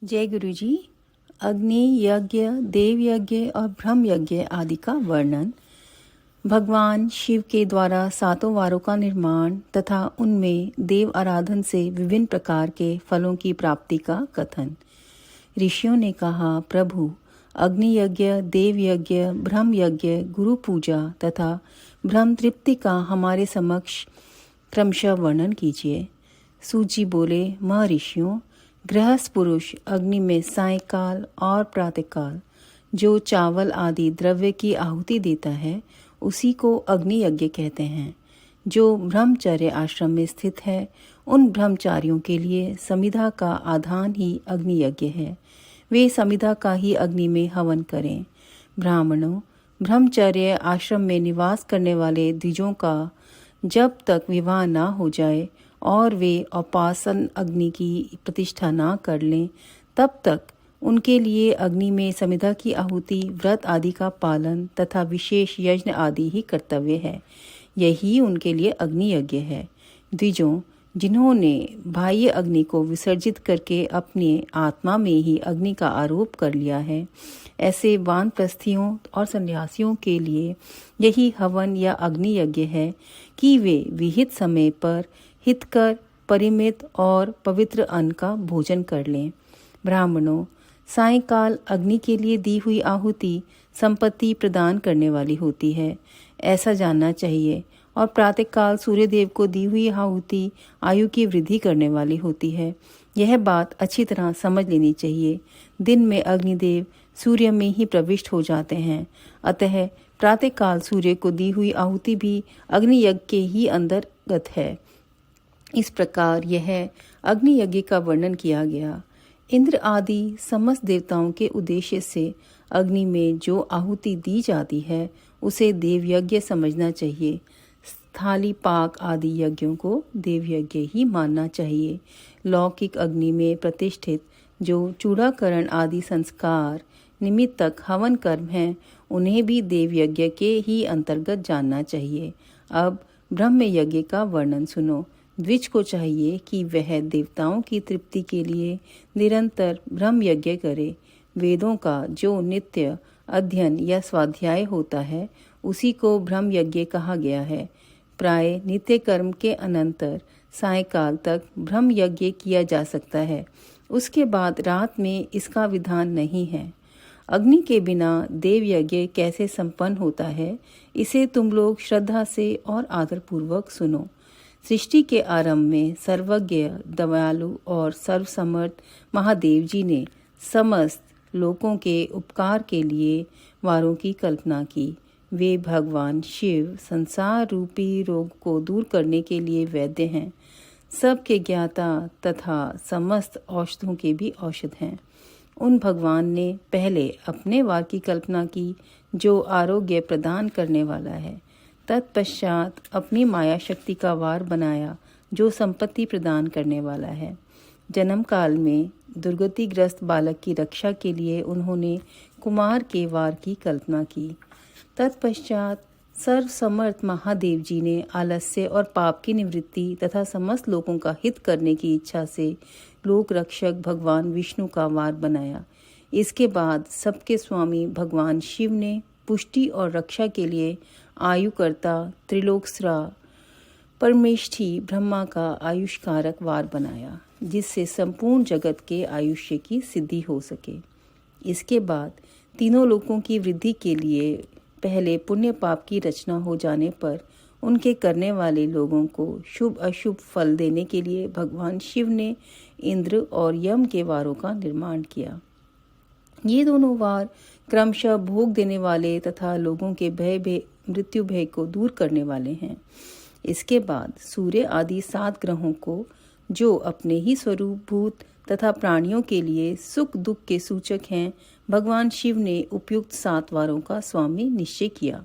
जय गुरु जी। अग्नि यज्ञ, देव यज्ञ और ब्रह्म यज्ञ आदि का वर्णन, भगवान शिव के द्वारा 7 वारों का निर्माण तथा उनमें देव आराधन से विभिन्न प्रकार के फलों की प्राप्ति का कथन। ऋषियों ने कहा, प्रभु अग्नि यज्ञ, देव यज्ञ, ब्रह्म यज्ञ, गुरु पूजा तथा ब्रह्म तृप्ति का हमारे समक्ष क्रमशः वर्णन कीजिए। सूजी बोले, महर्षियों, गृहस्थ पुरुष अग्नि में सायंकाल और प्रातःकाल जो चावल आदि द्रव्य की आहुति देता है उसी को अग्नि यज्ञ कहते हैं। जो ब्रह्मचर्य आश्रम में स्थित है उन ब्रह्मचारियों के लिए समिधा का आधान ही अग्नि यज्ञ है। वे समिधा का ही अग्नि में हवन करें। ब्राह्मणों, ब्रह्मचर्य आश्रम में निवास करने वाले द्विजों का जब तक विवाह न हो जाए और वे उपासन अग्नि की प्रतिष्ठा न कर लें तब तक उनके लिए अग्नि में समिधा की आहुति, व्रत आदि का पालन तथा विशेष यज्ञ आदि ही कर्तव्य है। यही उनके लिए अग्नि यज्ञ है। द्विजों, जिन्होंने बाह्य अग्नि को विसर्जित करके अपने आत्मा में ही अग्नि का आरोप कर लिया है, ऐसे वानप्रस्थियों और सन्यासियों के लिए यही हवन या अग्नि यज्ञ है कि वे विहित समय पर हितकर, परिमित और पवित्र अन्न का भोजन कर लें। ब्राह्मणों, सायंकाल अग्नि के लिए दी हुई आहुति संपत्ति प्रदान करने वाली होती है, ऐसा जानना चाहिए, और प्रातःकाल सूर्यदेव को दी हुई आहुति आयु की वृद्धि करने वाली होती है। यह बात अच्छी तरह समझ लेनी चाहिए। दिन में अग्निदेव सूर्य में ही प्रविष्ट हो जाते हैं, अतः प्रातःकाल सूर्य को दी हुई आहुति भी अग्नि यज्ञ के ही अंतर्गत है। इस प्रकार यह अग्नि यज्ञ का वर्णन किया गया। इंद्र आदि समस्त देवताओं के उद्देश्य से अग्नि में जो आहुति दी जाती है उसे देव यज्ञ समझना चाहिए। थाली पाक आदि यज्ञों को देव यज्ञ ही मानना चाहिए। लौकिक अग्नि में प्रतिष्ठित जो चूड़ाकरण आदि संस्कार निमित्तक हवन कर्म हैं उन्हें भी देव यज्ञ के ही अंतर्गत जानना चाहिए। अब ब्रह्म यज्ञ का वर्णन सुनो। द्विज को चाहिए कि वह देवताओं की तृप्ति के लिए निरंतर ब्रह्म यज्ञ करे। वेदों का जो नित्य अध्ययन या स्वाध्याय होता है उसी को ब्रह्म यज्ञ कहा गया है। प्राय नित्य कर्म के अनंतर सायंकाल तक ब्रह्म यज्ञ किया जा सकता है। उसके बाद रात में इसका विधान नहीं है। अग्नि के बिना देव यज्ञ कैसे संपन्न होता है, इसे तुम लोग श्रद्धा से और आदरपूर्वक सुनो। सृष्टि के आरंभ में सर्वज्ञ, दयालु और सर्वसमर्थ महादेव जी ने समस्त लोगों के उपकार के लिए वारों की कल्पना की। वे भगवान शिव संसार रूपी रोग को दूर करने के लिए वैद्य हैं, सबके ज्ञाता तथा समस्त औषधों के भी औषध हैं। उन भगवान ने पहले अपने वार की कल्पना की जो आरोग्य प्रदान करने वाला है। तत्पश्चात अपनी माया शक्ति का वार बनाया जो संपत्ति प्रदान करने वाला है। जन्म काल में दुर्गतिग्रस्त बालक की रक्षा के लिए उन्होंने कुमार के वार की कल्पना की। तत्पश्चात सर्वसमर्थ महादेव जी ने आलस्य और पाप की निवृत्ति तथा समस्त लोगों का हित करने की इच्छा से लोक रक्षक भगवान विष्णु का वार बनाया। इसके बाद सबके स्वामी भगवान शिव ने पुष्टि और रक्षा के लिए आयुकर्ता त्रिलोकस्रा परमेष्ठी ब्रह्मा का आयुष्कारक वार बनाया, जिससे संपूर्ण जगत के आयुष्य की सिद्धि हो सके। इसके बाद तीनों लोकों की वृद्धि के लिए पहले पुण्य पाप की रचना हो जाने पर उनके करने वाले लोगों को शुभ अशुभ फल देने के लिए भगवान शिव ने इंद्र और यम के वारों का निर्माण किया। ये दोनों वार क्रमशः भोग देने वाले तथा लोगों के मृत्यु भय को दूर करने वाले हैं। इसके बाद सूर्य आदि 7 ग्रहों को जो अपने ही स्वरूप भूत तथा प्राणियों के लिए सुख दुख के सूचक हैं, भगवान शिव ने उपयुक्त 7 वारों का स्वामी निश्चय किया।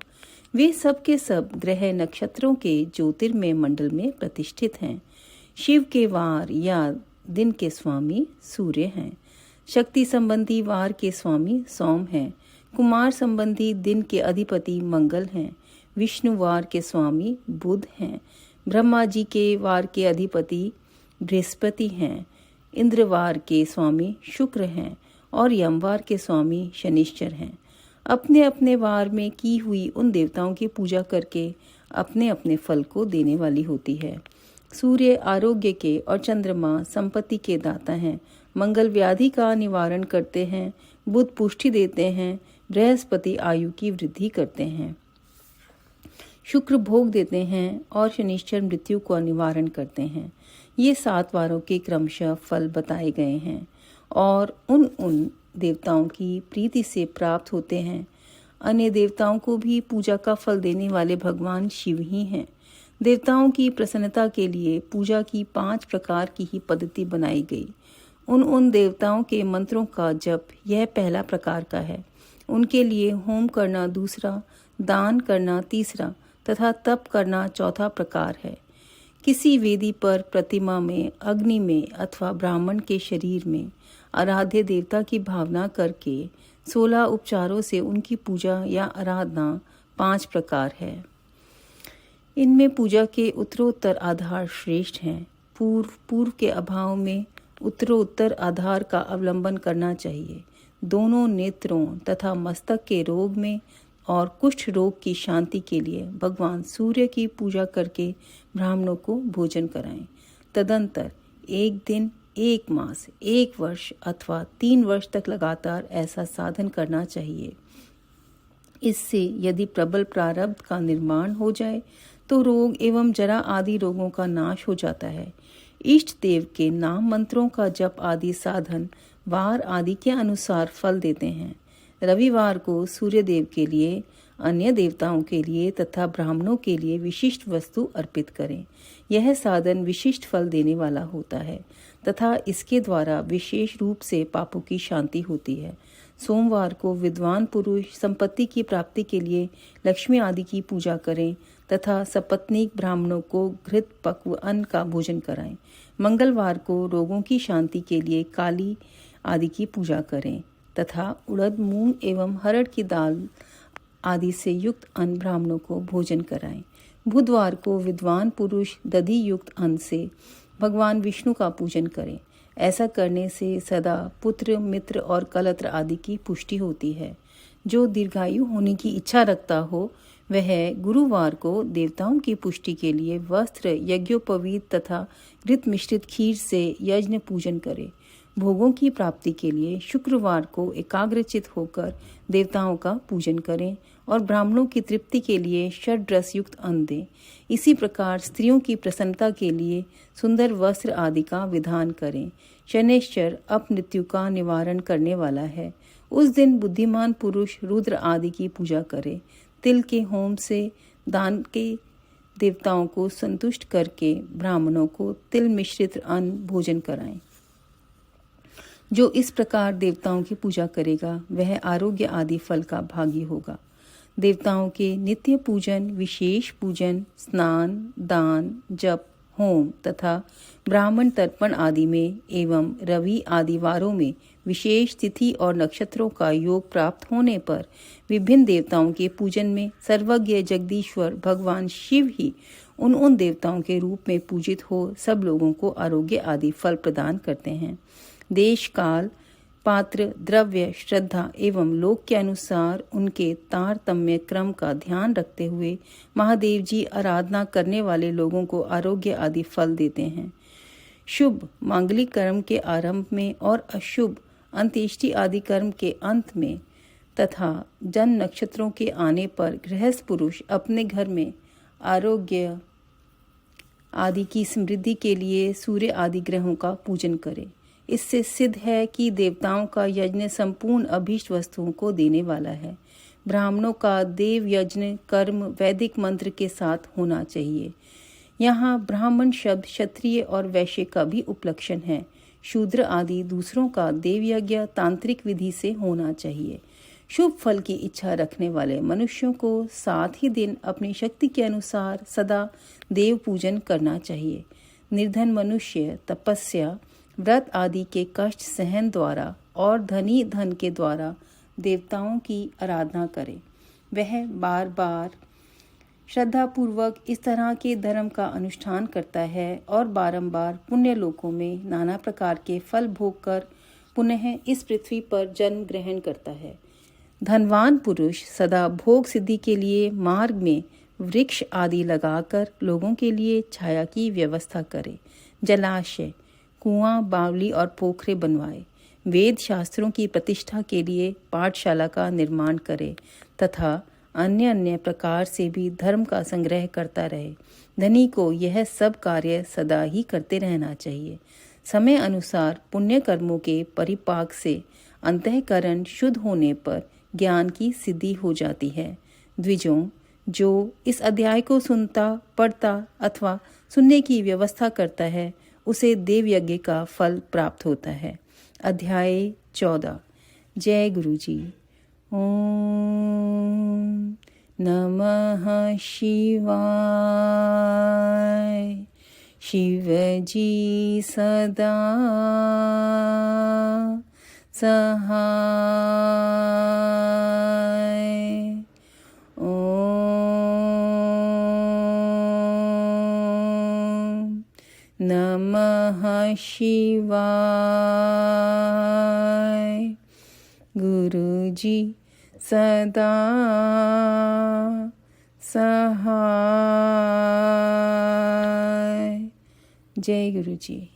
वे सब के सब ग्रह नक्षत्रों के ज्योतिर्मय मंडल में प्रतिष्ठित हैं। शिव के वार या दिन के स्वामी सूर्य हैं। शक्ति संबंधी वार के स्वामी सोम हैं। कुमार संबंधी दिन के अधिपति मंगल हैं। विष्णु वार के स्वामी बुध हैं। ब्रह्मा जी के वार के अधिपति बृहस्पति हैं। इंद्रवार के स्वामी शुक्र हैं और यमवार के स्वामी शनिश्चर हैं। अपने अपने वार में की हुई उन देवताओं की पूजा करके अपने अपने फल को देने वाली होती है। सूर्य आरोग्य के और चंद्रमा संपत्ति के दाता हैं। मंगल व्याधि का निवारण करते हैं, बुध पुष्टि देते हैं, बृहस्पति आयु की वृद्धि करते हैं, शुक्र भोग देते हैं और शनिश्चर मृत्यु का निवारण करते हैं। ये 7 वारों के क्रमशः फल बताए गए हैं और उन देवताओं की प्रीति से प्राप्त होते हैं। अन्य देवताओं को भी पूजा का फल देने वाले भगवान शिव ही हैं। देवताओं की प्रसन्नता के लिए पूजा की 5 प्रकार की ही पद्धति बनाई गई। उन देवताओं के मंत्रों का जप यह पहला प्रकार का है। उनके लिए होम करना दूसरा, दान करना तीसरा तथा तप करना चौथा प्रकार है। किसी वेदी पर, प्रतिमा में, अग्नि में अथवा ब्राह्मण के शरीर में आराध्य देवता की भावना करके 16 उपचारों से उनकी पूजा या आराधना 5 प्रकार है। इनमें पूजा के उत्तरोत्तर आधार श्रेष्ठ हैं। पूर्व के अभाव में उत्तरोत्तर आधार का अवलंबन करना चाहिए। दोनों नेत्रों तथा मस्तक के रोग में और कुष्ठ रोग की शांति के लिए भगवान सूर्य की पूजा करके ब्राह्मणों को भोजन कराएं। तदंतर 1 दिन, 1 मास, 1 वर्ष अथवा 3 वर्ष तक लगातार ऐसा साधन करना चाहिए। इससे यदि प्रबल प्रारब्ध का निर्माण हो जाए तो रोग एवं जरा आदि रोगों का नाश हो जाता है। इष्ट देव के नाम मंत्रों का जप आदि साधन वार आदि के अनुसार फल देते हैं। रविवार को सूर्य देव के लिए, अन्य देवताओं के लिए तथा ब्राह्मणों के लिए विशिष्ट वस्तु अर्पित करें। यह साधन विशिष्ट फल देने वाला होता है तथा इसके द्वारा विशेष रूप से पापों की शांति होती है। सोमवार को विद्वान पुरुष संपत्ति की प्राप्ति के लिए लक्ष्मी आदि की पूजा करें तथा सपत्नीक ब्राह्मणों को घृत पक्व अन्न का भोजन कराएं। मंगलवार को रोगों की शांति के लिए काली आदि की पूजा करें तथा उड़द, मूंग एवं हरड़ की दाल आदि से युक्त अन्न ब्राह्मणों को भोजन कराएं। बुधवार को विद्वान पुरुष दधि युक्त अन्न से भगवान विष्णु का पूजन करें। ऐसा करने से सदा पुत्र, मित्र और कलत्र आदि की पुष्टि होती है। जो दीर्घायु होने की इच्छा रखता हो वह गुरुवार को देवताओं की पुष्टि के लिए वस्त्र, यज्ञोपवीत तथा घृत मिश्रित खीर से यज्ञ पूजन करे। भोगों की प्राप्ति के लिए शुक्रवार को एकाग्रचित होकर देवताओं का पूजन करें और ब्राह्मणों की तृप्ति के लिए षड्रस युक्त अन्न दें। इसी प्रकार स्त्रियों की प्रसन्नता के लिए सुंदर वस्त्र आदि का विधान करें। शनैश्चर अपमृत्यु का निवारण करने वाला है। उस दिन बुद्धिमान पुरुष रुद्र आदि की पूजा करे। तिल के होम से दान के देवताओं को संतुष्ट करके ब्राह्मणों को तिल मिश्रित अन्न भोजन कराएं। जो इस प्रकार देवताओं की पूजा करेगा वह आरोग्य आदि फल का भागी होगा। देवताओं के नित्य पूजन, विशेष पूजन, स्नान, दान, जप, होम तथा ब्राह्मण तर्पण आदि में एवं रवि आदि वारों में विशेष तिथि और नक्षत्रों का योग प्राप्त होने पर विभिन्न देवताओं के पूजन में सर्वज्ञ जगदीश्वर भगवान शिव ही उन देवताओं के रूप में पूजित हो सब लोगों को आरोग्य आदि फल प्रदान करते हैं। देश, काल, पात्र, द्रव्य, श्रद्धा एवं लोक के अनुसार उनके तारतम्य क्रम का ध्यान रखते हुए महादेव जी आराधना करने वाले लोगों को आरोग्य आदि फल देते हैं। शुभ मांगलिक कर्म के आरंभ में और अशुभ अंत्येष्टि आदि कर्म के अंत में तथा जन्म नक्षत्रों के आने पर गृहस्थ पुरुष अपने घर में आरोग्य आदि की समृद्धि के लिए सूर्य आदि ग्रहों का पूजन करे। इससे सिद्ध है कि देवताओं का यज्ञ संपूर्ण अभीष्ट वस्तुओं को देने वाला है। ब्राह्मणों का देव यज्ञ कर्म वैदिक मंत्र के साथ होना चाहिए। यहाँ ब्राह्मण शब्द क्षत्रिय और वैश्य का भी उपलक्षण है। शूद्र आदि दूसरों का देव यज्ञ तांत्रिक विधि से होना चाहिए। शुभ फल की इच्छा रखने वाले मनुष्यों को 7 ही दिन अपनी शक्ति के अनुसार सदा देव पूजन करना चाहिए। निर्धन मनुष्य तपस्या, व्रत आदि के कष्ट सहन द्वारा और धनी धन के द्वारा देवताओं की आराधना करे। वह बार बार श्रद्धापूर्वक इस तरह के धर्म का अनुष्ठान करता है और बारंबार पुण्य लोकों में नाना प्रकार के फल भोग कर पुनः इस पृथ्वी पर जन्म ग्रहण करता है। धनवान पुरुष सदा भोग सिद्धि के लिए मार्ग में वृक्ष आदि लगाकर लोगों के लिए छाया की व्यवस्था करे, जलाशय, कुआं, बावली और पोखरे बनवाए, वेद शास्त्रों की प्रतिष्ठा के लिए पाठशाला का निर्माण करे तथा अन्य अन्य प्रकार से भी धर्म का संग्रह करता रहे। धनी को यह सब कार्य सदा ही करते रहना चाहिए। समय अनुसार पुण्य कर्मों के परिपाक से अंतःकरण शुद्ध होने पर ज्ञान की सिद्धि हो जाती है। द्विजों, जो इस अध्याय को सुनता, पढ़ता अथवा सुनने की व्यवस्था करता है उसे देव यज्ञ का फल प्राप्त होता है। अध्याय 14। जय गुरु जी। ओम नमः शिवाय। शिव जी सदा सहाय। ओम नमः शिवाय। गुरु जी सदा सहाय। जय गुरु जी।